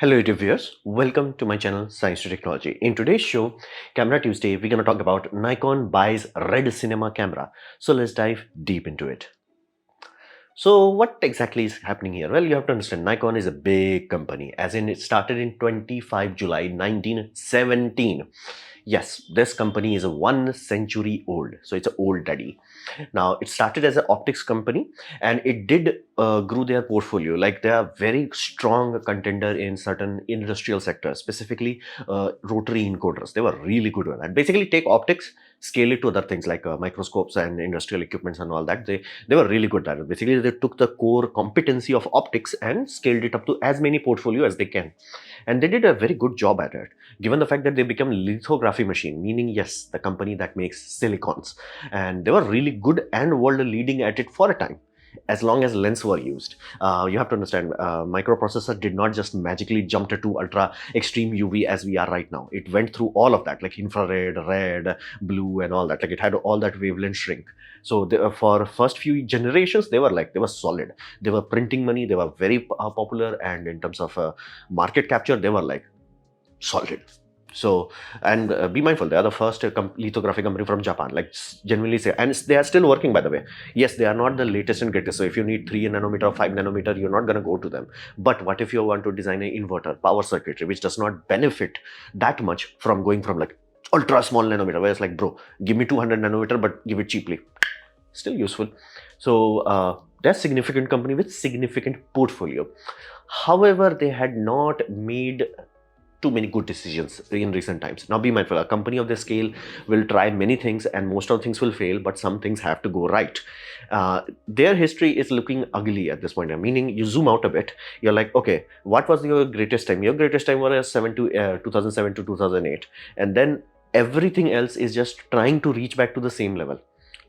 Hello YouTube viewers, welcome to my channel Science to Technology. In today's show, Camera Tuesday, we're going to talk about Nikon buys Red Cinema camera. So let's dive deep into it. So what exactly is happening here? Well, you have to understand Nikon is a big company, as in it started in 25 July 1917. Yes, this company is a 1 century old, so it's an old daddy. Now, it started as an optics company and it did grew their portfolio. Like they are very strong contender in certain industrial sectors, specifically rotary encoders. They were really good at that. Basically, take optics, scale it to other things like microscopes and industrial equipments and all that. They were really good at it. Basically, they took the core competency of optics and scaled it up to as many portfolio as they can. And they did a very good job at it, given the fact that they became lithography machine, meaning yes, the company that makes silicons, and they were really good and world leading at it for a time, as long as lens were used. You have to understand, microprocessor did not just magically jump to ultra extreme UV as we are right now. It went through all of that, like infrared, red, blue, and all that. Like it had all that wavelength shrink. So for first few generations, they were solid. They were printing money. They were very popular, and in terms of market capture, they were like solid. So, and be mindful, they are the first lithography company from Japan, like genuinely say, and they are still working, by the way. Yes, they are not the latest and greatest. So if you need 3 nanometer or 5 nanometer, you're not going to go to them. But what if you want to design an inverter, power circuitry, which does not benefit that much from going from like ultra small nanometer, where it's like, bro, give me 200 nanometer, but give it cheaply. Still useful. So they're a significant company with significant portfolio. However, they had not made too many good decisions in recent times. Now be mindful, a company of this scale will try many things and most of things will fail, but some things have to go right. Their history is looking ugly at this point, meaning you zoom out a bit, you're like, okay, what was your greatest time? Your greatest time was 2007 to 2008, and then everything else is just trying to reach back to the same level.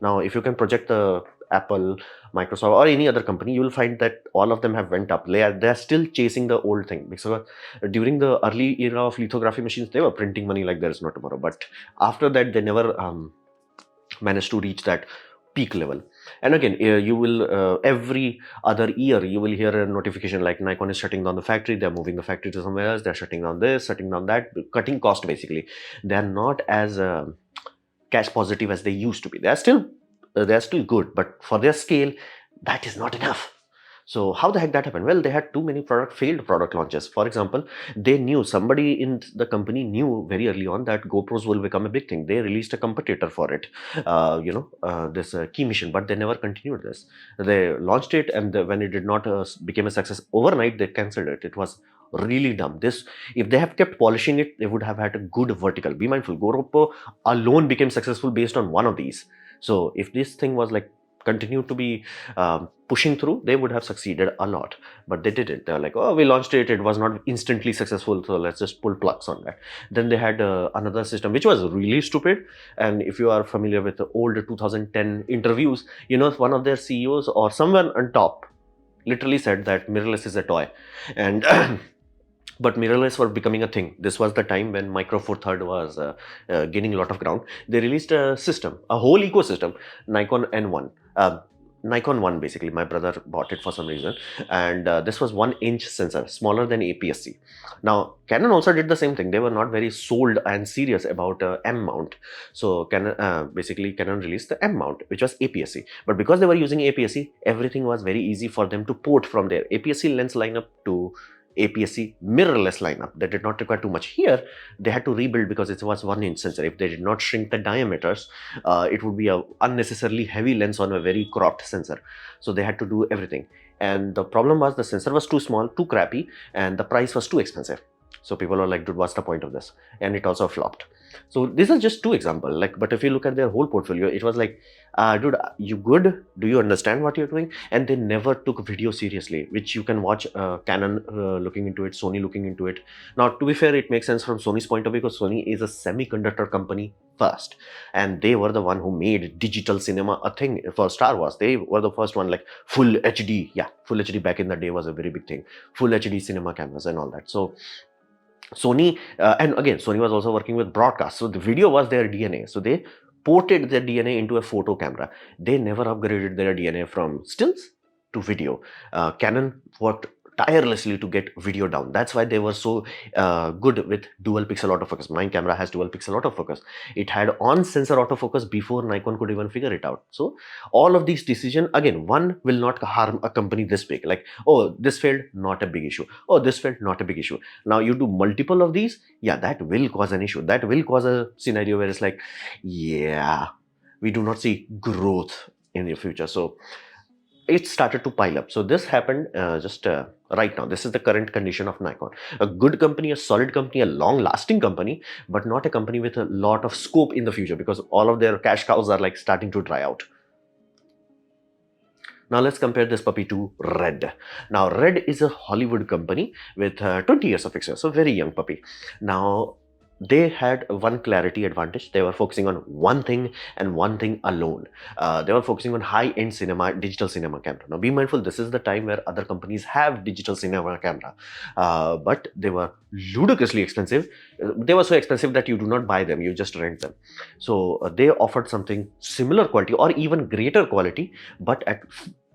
Now if you can project the Apple, Microsoft, or any other company, you will find that all of them have went up. They're still chasing the old thing, because during the early era of lithography machines, they were printing money like there is no tomorrow. But after that, they never managed to reach that peak level. And again, you will every other year you will hear a notification like Nikon is shutting down the factory, they're moving the factory to somewhere else, they're shutting down this, shutting down that, cutting cost. Basically, they're not as cash positive as they used to be. They're still good, but for their scale, that is not enough. So how the heck that happened? Well, they had too many failed product launches. For example, they knew, somebody in the company knew very early on that GoPros will become a big thing. They released a competitor for it, this key mission, but they never continued this. They launched it, and when it did not become a success overnight, they cancelled it. It was really dumb. This, if they have kept polishing it, they would have had a good vertical. Be mindful, GoPro alone became successful based on one of these. So if this thing was like continued to be pushing through, they would have succeeded a lot, but they didn't. They're like, oh, we launched it, it was not instantly successful, so let's just pull plugs on that. Then they had another system which was really stupid. And if you are familiar with the old 2010 interviews, you know, one of their CEOs or someone on top literally said that mirrorless is a toy. And but mirrorless were becoming a thing. This was the time when Micro Four Third was gaining a lot of ground. They released a system, a whole ecosystem, Nikon N1. Nikon 1, basically. My brother bought it for some reason, and this was 1 inch sensor, smaller than APS-C. Now Canon also did the same thing. They were not very sold and serious about M mount, so Canon released the M mount, which was APS-C. But because they were using APS-C, everything was very easy for them to port from their APS-C lens lineup to APS-C mirrorless lineup. That did not require too much. Here they had to rebuild because it was 1 inch sensor. If they did not shrink the diameters, it would be a unnecessarily heavy lens on a very cropped sensor. So they had to do everything, and the problem was the sensor was too small, too crappy, and the price was too expensive. So people were like, dude, what's the point of this? And it also flopped. So these are just two examples. Like, but if you look at their whole portfolio, it was like, dude, you good? Do you understand what you're doing? And they never took video seriously, which you can watch Canon looking into it, Sony looking into it. Now, to be fair, it makes sense from Sony's point of view, because Sony is a semiconductor company first, and they were the one who made digital cinema a thing for Star Wars. They were the first one, like full HD. Yeah, full HD back in the day was a very big thing. Full HD cinema cameras and all that. So Sony, and again, Sony was also working with broadcast. So the video was their DNA. So they ported their DNA into a photo camera. They never upgraded their DNA from stills to video. Canon worked tirelessly to get video down. That's why they were so good with dual pixel autofocus. My camera has dual pixel autofocus. It had on sensor autofocus before Nikon could even figure it out. So all of these decisions, again, one will not harm a company this big. Like, oh, this failed, not a big issue. Oh, this failed, not a big issue. Now you do multiple of these, yeah, that will cause an issue. That will cause a scenario where it's like, yeah, we do not see growth in the future. So it started to pile up. So this happened just right now. This is the current condition of Nikon. A good company, a solid company, a long-lasting company, but not a company with a lot of scope in the future, because all of their cash cows are like starting to dry out. Now let's compare this puppy to Red. Now Red is a Hollywood company with 20 years of experience, so very young puppy. Now they had one clarity advantage. They were focusing on one thing and one thing alone. They were focusing on high-end cinema, digital cinema camera. Now be mindful, this is the time where other companies have digital cinema camera, but they were ludicrously expensive. They were so expensive that you do not buy them, you just rent them. So they offered something similar quality or even greater quality, but at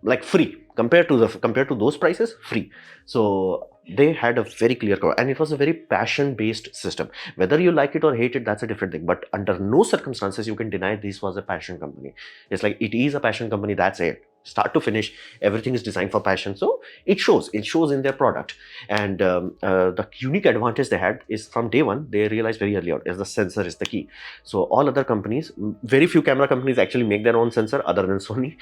like free compared to those prices, free. So they had a very clear core, and it was a very passion based system. Whether you like it or hate it, that's a different thing, but under no circumstances you can deny this was a passion company. It's like, it is a passion company, that's it. Start to finish, everything is designed for passion. So it shows in their product. And the unique advantage they had is, from day one they realized very early on, is the sensor is the key. So all other companies, very few camera companies actually make their own sensor other than Sony.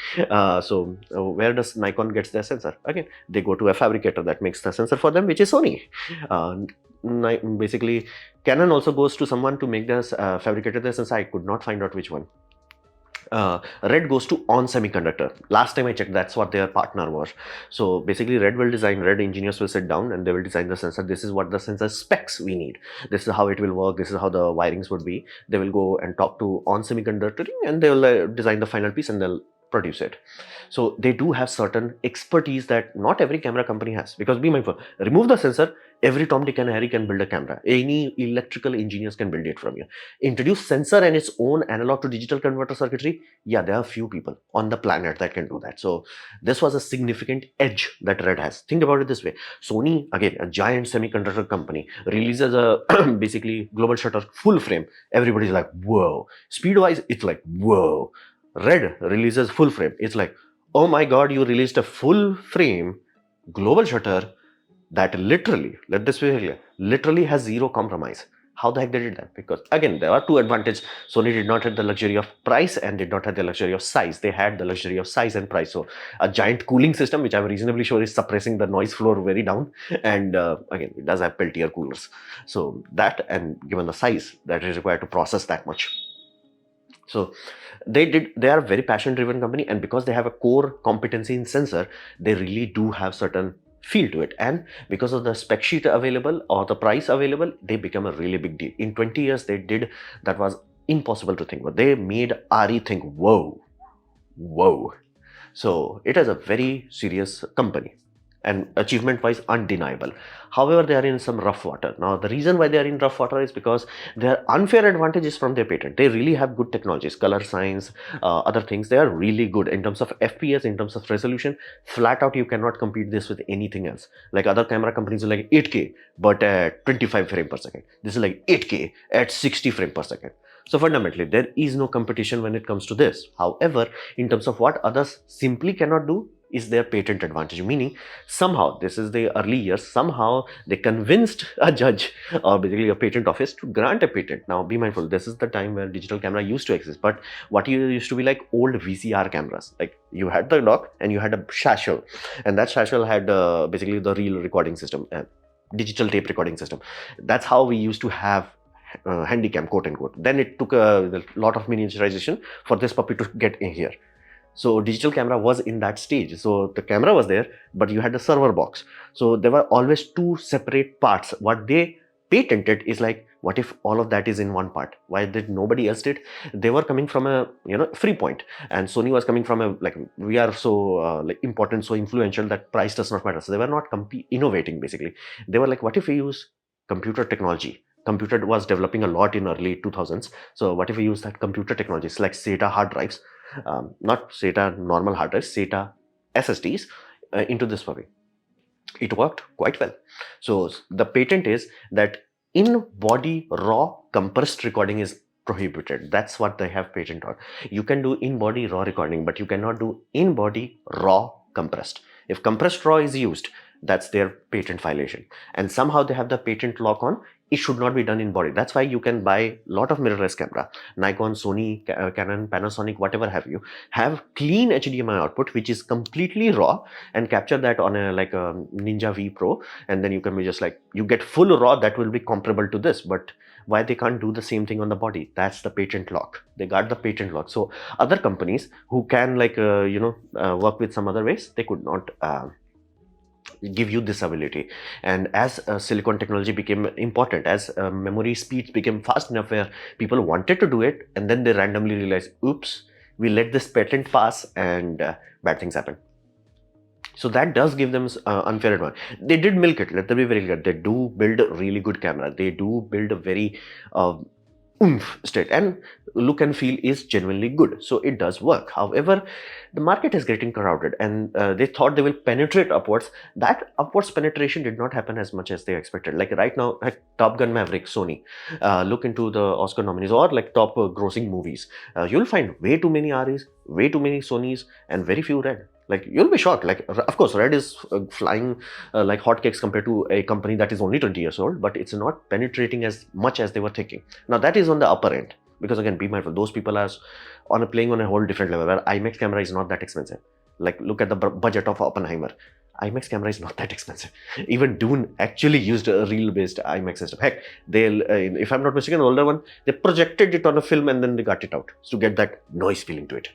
Where does Nikon gets their sensor? Again, they go to a fabricator that makes the sensor for them, which is Sony. Basically Canon also goes to someone to make this fabricator their sensor. I could not find out which one. Red goes to On Semiconductor. Last time I checked, that's what their partner was. So basically Red will design, Red engineers will sit down and they will design the sensor. This is what the sensor specs we need. This is how it will work. This is how the wirings would be. They will go and talk to On Semiconductor and they will design the final piece and they'll produce it. So they do have certain expertise that not every camera company has, because be mindful, remove the sensor, every Tom, Dick and Harry can build a camera. Any electrical engineers can build it from you. Introduce sensor and its own analog to digital converter circuitry. Yeah, there are few people on the planet that can do that. So this was a significant edge that Red has. Think about it this way. Sony, again, a giant semiconductor company, releases a basically global shutter full frame. Everybody's like, whoa. Speed wise, it's like, whoa. Red releases full frame. It's like, oh my god, you released a full frame global shutter that literally, let this be clear, literally has zero compromise. How the heck they did that? Because again, there are two advantages. Sony did not have the luxury of price and did not have the luxury of size. They had the luxury of size and price. So a giant cooling system, which I'm reasonably sure is suppressing the noise floor very down. And again, it does have Peltier coolers. So that, and given the size that is required to process that much. So they are a very passion driven company, and because they have a core competency in sensor, they really do have certain feel to it, and because of the spec sheet available or the price available, they become a really big deal. In 20 years they did that was impossible to think, but they made RE think, whoa. So it is a very serious company and achievement wise undeniable. However, they are in some rough water. Now the reason why they are in rough water is because their unfair advantages from their patent. They really have good technologies, color science, other things. They are really good in terms of FPS, in terms of resolution. Flat out, you cannot compete this with anything else. Like other camera companies are like 8K but at 25 frame per second. This is like 8K at 60 frame per second. So fundamentally, there is no competition when it comes to this. However, in terms of what others simply cannot do, is their patent advantage, meaning somehow, this is the early years, somehow they convinced a judge or basically a patent office to grant a patent. Now be mindful, this is the time where digital camera used to exist, but what used to be like old VCR cameras, like you had the dock and you had a satchel, and that satchel had basically the reel recording system, digital tape recording system. That's how we used to have handycam, quote unquote. Then it took a lot of miniaturization for this puppy to get in here. So digital camera was in that stage. So the camera was there, but you had the server box. So there were always two separate parts. What they patented is like, what if all of that is in one part? Why did nobody else did? They were coming from a free point, and Sony was coming from a like, we are so like important, so influential that price does not matter. So they were not innovating. Basically, they were like, what if we use computer technology? Computer was developing a lot in early 2000s. So what if we use that computer technologies like SATA hard drives, not SATA normal hard drives, SATA SSDs into this puppy? It worked quite well. So the patent is that in body raw compressed recording is prohibited. That's what they have patent on. You can do in body raw recording, but you cannot do in body raw compressed. If compressed raw is used, that's their patent violation. And somehow they have the patent lock on it should not be done in body. That's why you can buy a lot of mirrorless camera, Nikon, Sony, Canon, Panasonic, whatever have you, have clean HDMI output which is completely raw, and capture that on a like a Ninja V Pro, and then you can be just like, you get full raw that will be comparable to this. But why they can't do the same thing on the body? That's the patent lock. They got the patent lock. So other companies who can like work with some other ways, they could not give you this ability. And as silicon technology became important, as memory speeds became fast enough where people wanted to do it, and then they randomly realized, oops, we let this patent pass, and bad things happen. So that does give them unfair advantage. They did milk it, let them be very clear. They do build a really good camera. They do build a very oomph state, and look and feel is genuinely good. So it does work. However, the market is getting crowded, and they thought they will penetrate upwards. That upwards penetration did not happen as much as they expected. Like right now, like Top Gun Maverick, Sony, look into the Oscar nominees or like top grossing movies. You'll find way too many REs, way too many Sonys, and very few Red. Like you'll be shocked. Like of course, Red is flying like hotcakes compared to a company that is only 20 years old, but it's not penetrating as much as they were thinking. Now that is on the upper end, because again, be mindful, those people are playing on a whole different level where IMAX camera is not that expensive. Like look at the budget of Oppenheimer. IMAX camera is not that expensive. Even Dune actually used a reel-based IMAX system. Heck, if I'm not mistaken, the older one, they projected it on a film and then they got it out to get that noise feeling to it.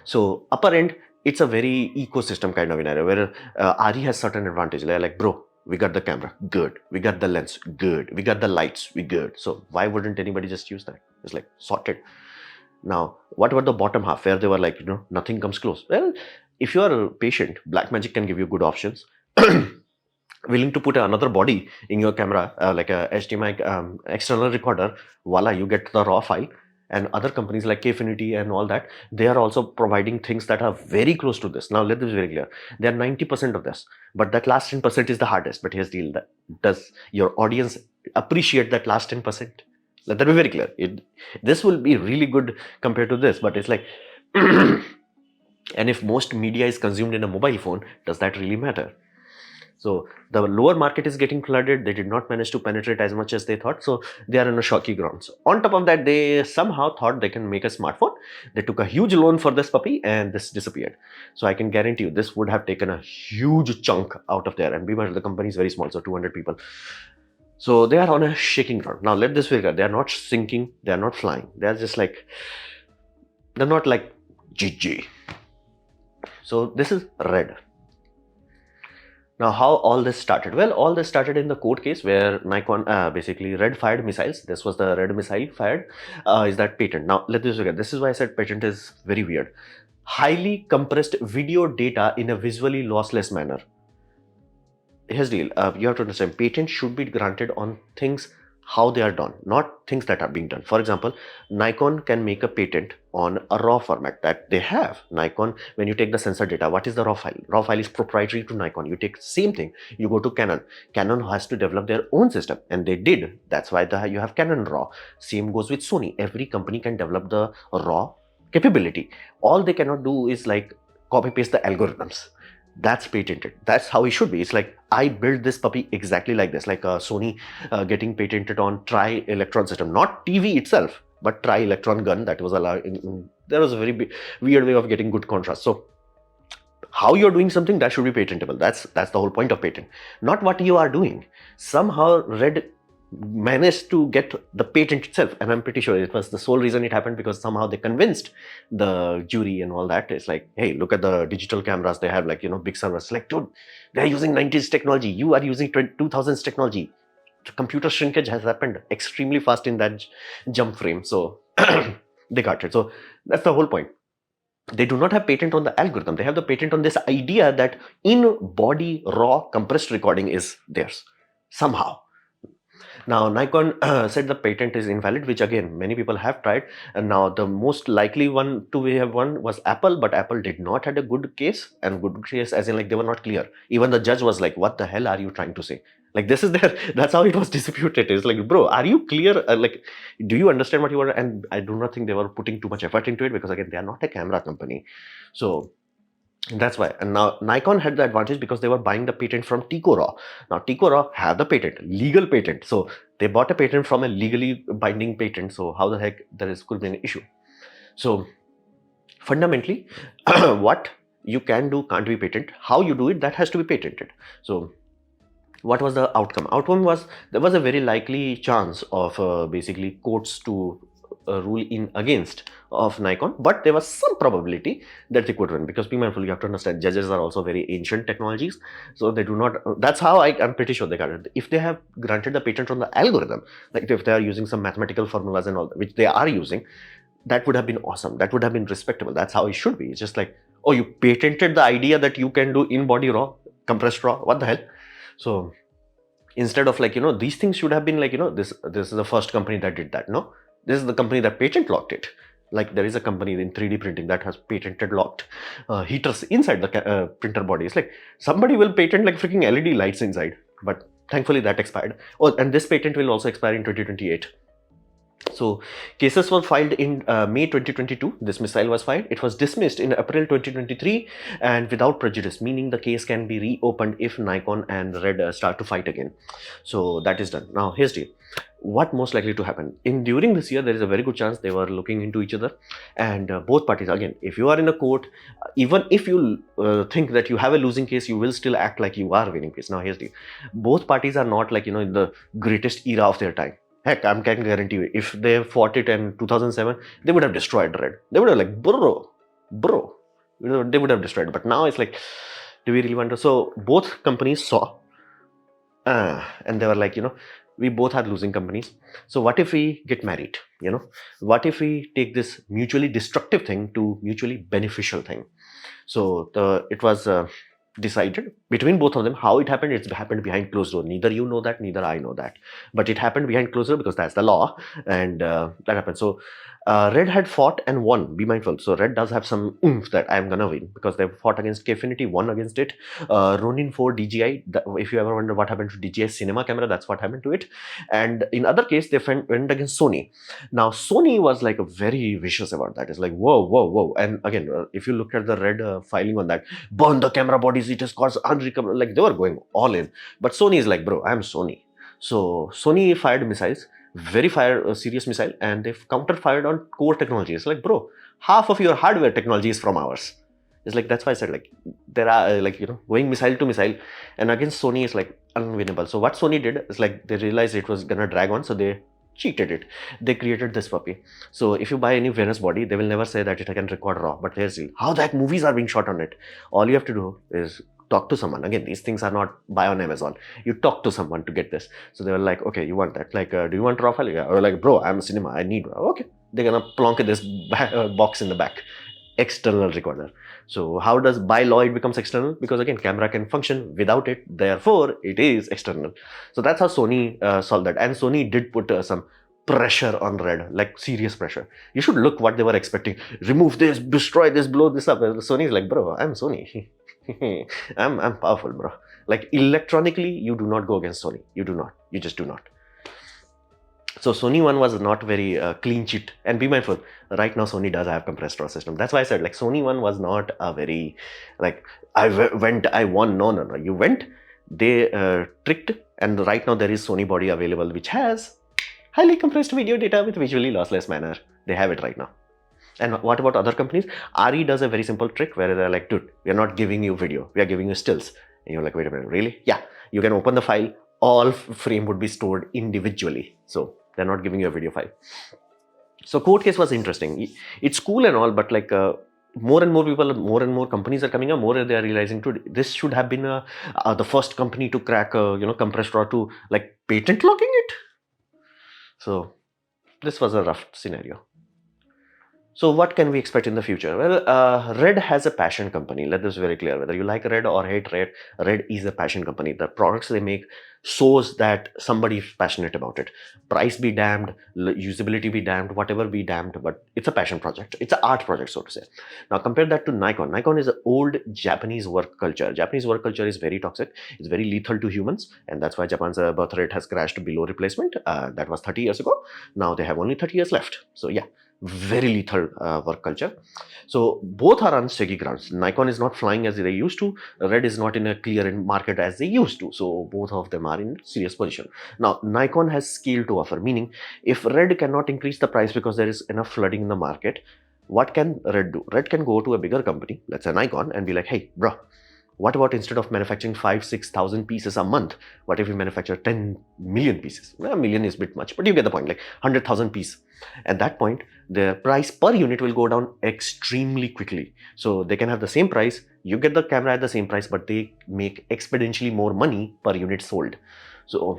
So upper end, it's a very ecosystem kind of an area where RE has certain advantages. Like, bro, we got the camera, good. We got the lens, good. We got the lights, we good. So why wouldn't anybody just use that? It's like sorted. Now, what about the bottom half where they were like, nothing comes close? Well, if you are a patient, Blackmagic can give you good options. Willing to put another body in your camera, like a HDMI external recorder, voila, you get the raw file. And other companies like Kfinity and all that, they are also providing things that are very close to this. Now, let this be very clear. They are 90% of this, but that last 10% is the hardest. But here's the deal. Does your audience appreciate that last 10%? Let that be very clear. This will be really good compared to this, but it's like, and if most media is consumed in a mobile phone, does that really matter? So the lower market is getting flooded. They did not manage to penetrate as much as they thought. So they are in a shocky ground. So on top of that, they somehow thought they can make a smartphone. They took a huge loan for this puppy and this disappeared. So I can guarantee you this would have taken a huge chunk out of there. And the company is very small, so 200 people. So they are on a shaking ground. Now let this figure. They are not sinking. They are not flying. They are just like, they're not like GG. So this is Red. Now, how all this started? Well, all this started in the court case where Nikon, basically Red fired missiles. This was the Red missile fired. Is that patent? Now, let this again. This is why I said patent is very weird. Highly compressed video data in a visually lossless manner. Here's the deal. You have to understand, patent should be granted on things how they are done, not things that are being done. For example, Nikon can make a patent on a raw format that they have. Nikon, when you take the sensor data, what is the raw file? Raw file is proprietary to Nikon. You take same thing, you go to Canon. Canon has to develop their own system, and they did. That's why you have Canon RAW. Same goes with Sony. Every company can develop the raw capability. All they cannot do is like copy paste the algorithms. That's patented. That's how it should be. It's like, I built this puppy exactly like this, like Sony getting patented on tri-electron system, not TV itself, but tri-electron gun that was allowed. There was a very weird way of getting good contrast. So how you're doing something, that should be patentable. That's the whole point of patent, not what you are doing. Somehow Red managed to get the patent itself, and I'm pretty sure it was the sole reason it happened, because somehow they convinced the jury and all that. It's like, hey, look at the digital cameras they have, like, big servers. Like, dude, they're using 90s technology, you are using 2000s technology. The computer shrinkage has happened extremely fast in that jump frame. So they got it. So that's the whole point. They do not have patent on the algorithm. They have the patent on this idea that in body raw compressed recording is theirs somehow. Now Nikon said the patent is invalid, which again many people have tried. And now the most likely one to have won was Apple, but Apple did not had a good case, and good case as in like they were not clear. Even the judge was like, "What the hell are you trying to say?" Like this is their that's how it was disputed. It's like, bro, are you clear? Like, do you understand what you were? And I do not think they were putting too much effort into it because again they are not a camera company, so that's why. And now Nikon had the advantage because they were buying the patent from Tico Raw. Now Tico Raw had the patent, legal patent. So they bought a patent from a legally binding patent. So how the heck there is could be an issue? So fundamentally, what you can do can't be patented. How you do it, that has to be patented. So what was the outcome? Outcome was there was a very likely chance of basically courts to rule in against of Nikon, but there was some probability that they could win because be mindful, you have to understand judges are also very ancient technologies, so they do not. That's how I'm pretty sure they got it. If they have granted the patent on the algorithm, like if they are using some mathematical formulas and all, which they are using, that would have been awesome. That would have been respectable. That's how it should be. It's just like, oh, you patented the idea that you can do in body raw, compressed raw. What the hell? So instead of like, these things should have been like, this is the first company that did that. No, this is the company that patent locked it. Like there is a company in 3D printing that has patented locked heaters inside the printer body. It's like somebody will patent like freaking LED lights inside, but thankfully that expired. Oh, and this patent will also expire in 2028. So cases were filed in May 2022. This missile was filed. It was dismissed in April 2023 and without prejudice, meaning the case can be reopened if Nikon and Red start to fight again. So that is done. Now here's the what most likely to happen in during this year. There is a very good chance they were looking into each other, and both parties, again, if you are in a court, even if you think that you have a losing case, you will still act like you are winning case. Now here's the both parties are not like, in the greatest era of their time. Heck, I can guarantee you, if they fought it in 2007, they would have destroyed Red. They would have like, bro, they would have destroyed. But now it's like, do we really want to? So both companies saw, and they were like, we both are losing companies. So what if we get married? What if we take this mutually destructive thing to mutually beneficial thing? So it was decided between both of them. How it happened? It's happened behind closed door. Neither you know that, neither I know that. But it happened behind closed door because that's the law, and that happened. So Red had fought and won. Be mindful. So Red does have some oomph that I'm gonna win because they fought against Kfinity, won against it. Ronin 4 DJI. If you ever wonder what happened to DJI cinema camera, that's what happened to it. And in other case, they went against Sony. Now Sony was like a very vicious about that. It's like whoa. And again, if you look at the Red filing on that, burn the camera bodies. It has caused unrecoverable. Like they were going all in. But Sony is like, bro, I'm Sony. So Sony fired missiles, very serious missile, and they've counter-fired on core technology. It's like, bro, half of your hardware technology is from ours. It's like, that's why I said, like, there are like, going missile to missile, and against Sony is like unwinnable. So what Sony did is like they realized it was gonna drag on, so they cheated it. They created this puppy. So if you buy any Venus body, they will never say that it can record raw. But here's how the heck movies are being shot on it. All you have to do is talk to someone. Again, these things are not buy on Amazon. You talk to someone to get this. So they were like, okay, you want that? Like, do you want raw file? Yeah. Or like, bro, I'm a cinema. I need raw. Okay. They're gonna plonk this box in the back. External recorder. So how does by law it becomes external? Because again, camera can function without it, therefore it is external. So that's how Sony solved that. And Sony did put some pressure on Red, like serious pressure. You should look what they were expecting. Remove this, destroy this, blow this up. Sony's like, bro, I'm Sony. I'm powerful, bro. Like electronically, you do not go against Sony. You do not. You just do not. So Sony one was not very clean sheet. And be mindful, right now Sony does have compressed raw system. That's why I said like Sony one was not a very like I won. No. You went, they tricked, and right now there is Sony body available which has highly compressed video data with visually lossless manner. They have it right now. And what about other companies? RE does a very simple trick where they're like, dude, we are not giving you video, we are giving you stills. And you're like, wait a minute, really? Yeah, you can open the file, all frame would be stored individually. So they're not giving you a video file. So court case was interesting. It's cool and all, but like more and more people, more and more companies are coming up, more they are realizing too, this should have been the first company to crack, compressed raw to like patent locking it. So this was a rough scenario. So what can we expect in the future? Well, Red has a passion company. Let this very clear. Whether you like Red or hate Red, Red is a passion company. The products they make shows that somebody is passionate about it. Price be damned, usability be damned, whatever be damned, but it's a passion project. It's an art project, so to say. Now compare that to Nikon. Nikon is an old Japanese work culture. Japanese work culture is very toxic. It's very lethal to humans, and that's why Japan's birth rate has crashed below replacement. That was 30 years ago. Now they have only 30 years left. So yeah, very lethal work culture. So both are on shaky grounds. Nikon is not flying as they used to. Red is not in a clear market as they used to. So both of them are in serious position. Now Nikon has scale to offer, meaning if Red cannot increase the price because there is enough flooding in the market, what can Red do? Red can go to a bigger company, let's say Nikon, and be like, hey, bro, what about instead of manufacturing 5,000-6,000 pieces a month, what if we manufacture 10 million pieces? Well, a million is a bit much, but you get the point, like 100,000 pieces. At that point, the price per unit will go down extremely quickly. So they can have the same price, you get the camera at the same price, but they make exponentially more money per unit sold. So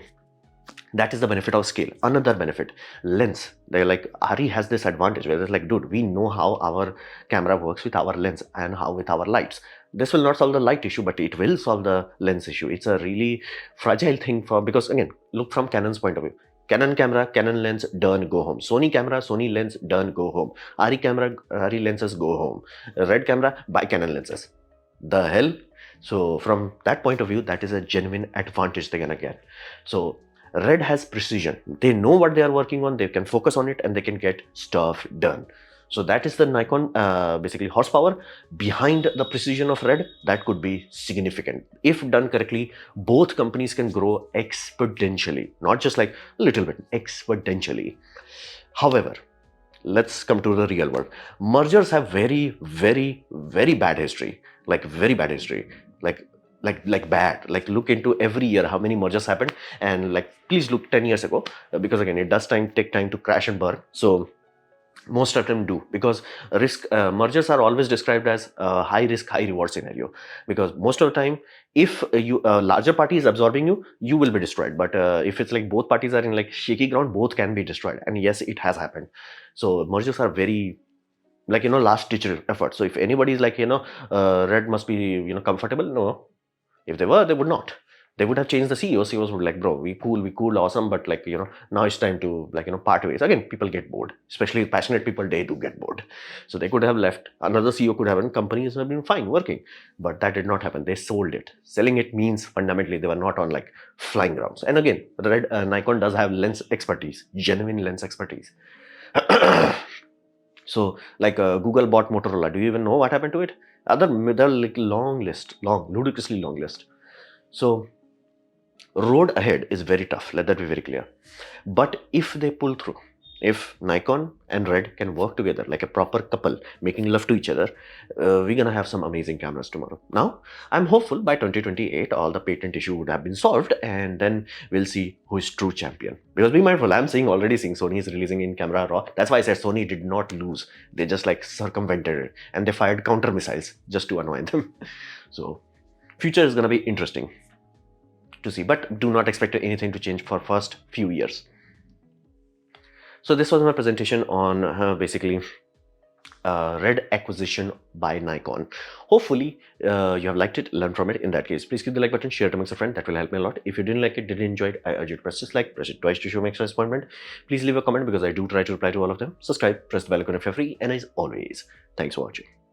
that is the benefit of scale. Another benefit, lens. They're like, Ari has this advantage where it's like, dude, we know how our camera works with our lens and how with our lights. This will not solve the light issue, but it will solve the lens issue. It's a really fragile thing because again, look from Canon's point of view. Canon camera, Canon lens, done, go home. Sony camera, Sony lens, done, go home. Ari camera, Ari lenses, go home. Red camera, buy Canon lenses. The hell? So from that point of view, that is a genuine advantage they're gonna get. So Red has precision. They know what they are working on, they can focus on it, and they can get stuff done. So that is the Nikon basically horsepower behind the precision of Red. That could be significant. If done correctly, both companies can grow exponentially, not just like a little bit, exponentially. However, let's come to the real world. Mergers have very, very, very bad history. Like very bad history. Like bad. Like look into every year how many mergers happened, and like please look 10 years ago, because again it does take time to crash and burn. So most of them do, because risk mergers are always described as a high risk high reward scenario, because most of the time if you larger party is absorbing you, you will be destroyed. But if it's like both parties are in like shaky ground, both can be destroyed, and yes, it has happened. So mergers are very, like, last ditch effort. So if anybody is like, Red must be, comfortable, no. If they were, they would not. They would have changed the CEOs. CEOs would like, bro, we cool, awesome, but like, now it's time to like, part ways. Again, people get bored, especially passionate people, they do get bored. So they could have left. Another CEO could have, and companies have been fine working, but that did not happen. They sold it. Selling it means fundamentally they were not on like flying grounds. And again, Nikon does have lens expertise, genuine lens expertise. So like Google bought Motorola. Do you even know what happened to it? They're like ludicrously long list. So road ahead is very tough, let that be very clear. But if they pull through, if Nikon and Red can work together like a proper couple, making love to each other, we're gonna have some amazing cameras tomorrow. Now, I'm hopeful by 2028, all the patent issue would have been solved, and then we'll see who is true champion. Because be mindful, I'm already seeing Sony is releasing in camera raw. That's why I said Sony did not lose. They just like circumvented it, and they fired counter missiles just to annoy them. So, future is gonna be interesting to see, but do not expect anything to change for first few years. So this was my presentation on basically Red acquisition by Nikon. Hopefully you have liked it, learned from it. In that case, please click the like button, share it amongst a friend. That will help me a lot. If you didn't like it, didn't enjoy it, I urge you to press dislike, press it twice to show my extra disappointment. Please leave a comment because I do try to reply to all of them. Subscribe, press the bell icon if you're free, and as always, thanks for watching.